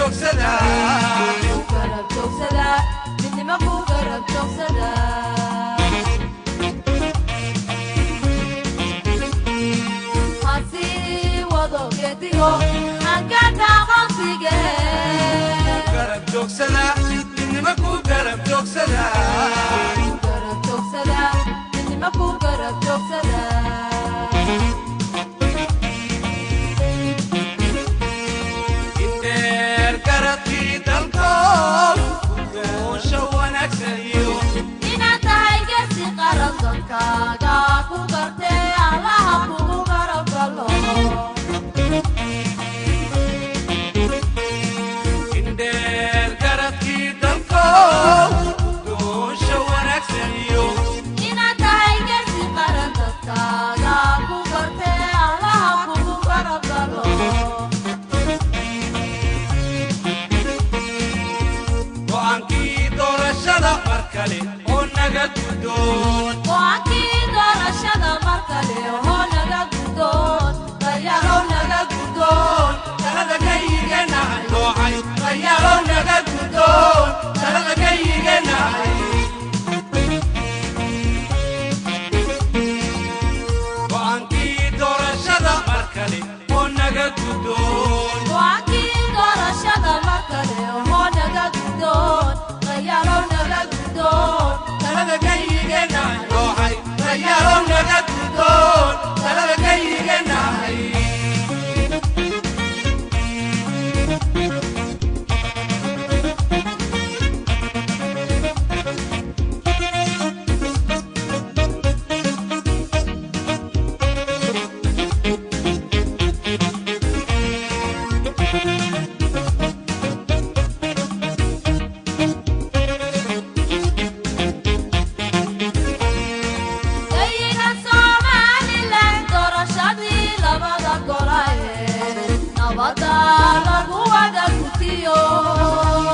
joogsada garab joogsada midnimo ku garab joogsada hasii wado geedigo angada qonsiga garab joogsada midnimo ku garab joogsada garab joogsada midnimo ku garab joogsada kaga ku garte allaha kugu garab galo indheer garadkii dalko doosha wanaagsan iyo inaad tahay geesi qaran dadkaaga ku garte allaha kugu garab galo go'aankii doorashada mar kale oo naga guddoon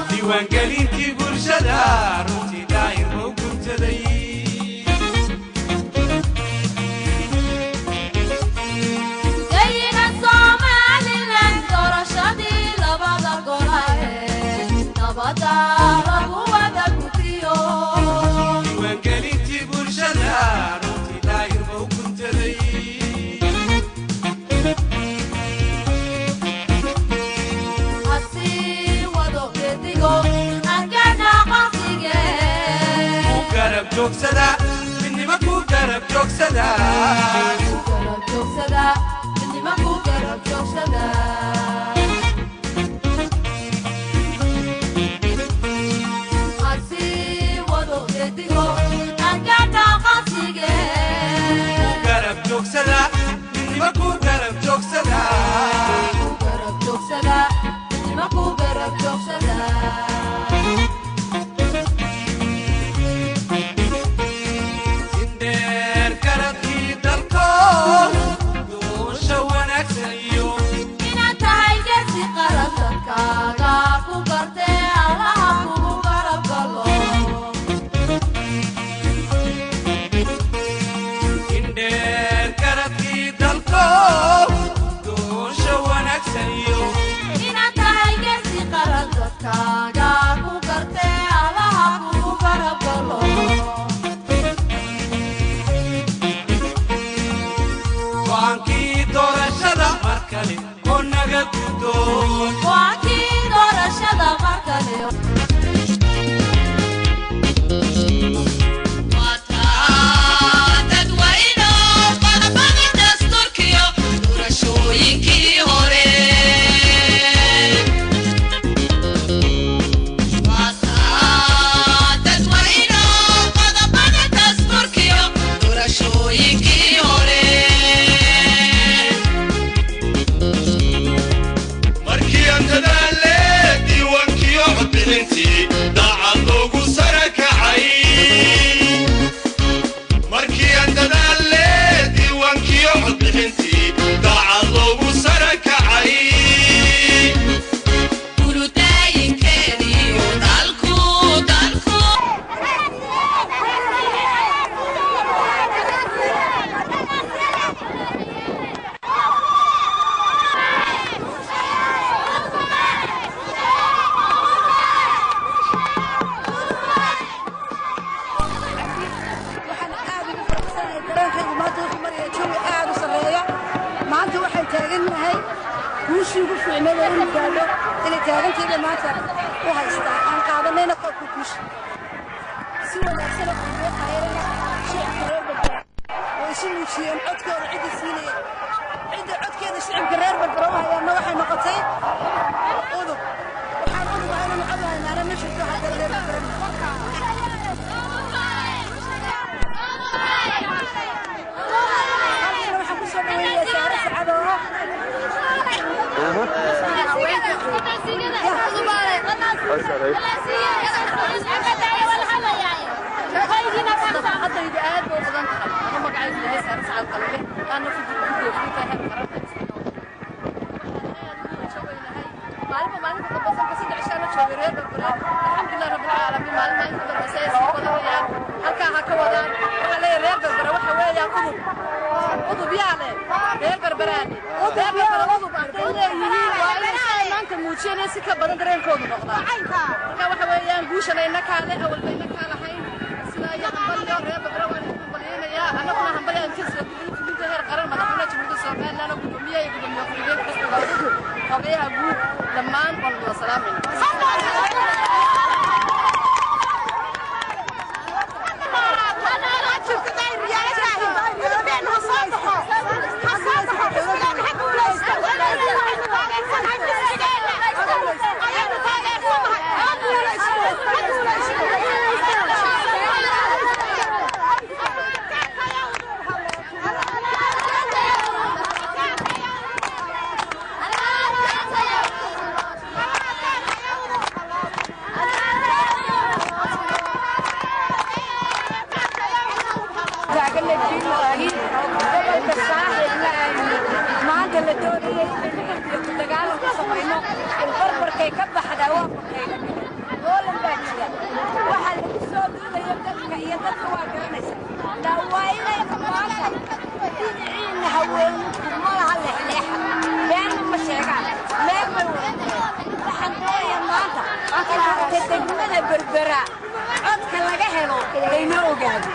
diiwaangelintii bulshada runtii daa'ir ma u guntaday geyiga Somaliland doorashadii labada golaye nabada lagu wada gutiyo diiwaangelintii bulshada runtii daa'ir ma u guntaday garab joogsada midnimo ku garab joogsada garab joogsada midnimo ku garab joogsada hasii wado geedigo angada qonsiga garab joogsada midnimo ku garab joogsada garab joogsada midnimo ku garab joogsada taaganteeda maanta u haystaa aan qaadanayna koobka guusha si wanaagsan oo loo qayrana shicibka reer Berbera oo isu muujiyeen codkooda cidi siinaya cidi codkeeda shicibka reer Berbera waxayna waxay noqotay udub waxaan udubahay inaan codayna ma jirto hadda reer Berbera waxaan ku soo dhaweeyay saara sacado si ka badan dareenkoodu noqdaa marka waxa weeyaan guushanayna kaale awalbayna ka lahayn sida ay hambalyo reer Berbera waan ku baliyeenaya anaguna hambalyo ka soo gudbinta heer qaran madaxweynaha jamhuuriyadda Soomaaliland oo gudoomiyaha xogeyaha guud dhammaan waan wada salaamayna Berbera codka laga helo layna ogaado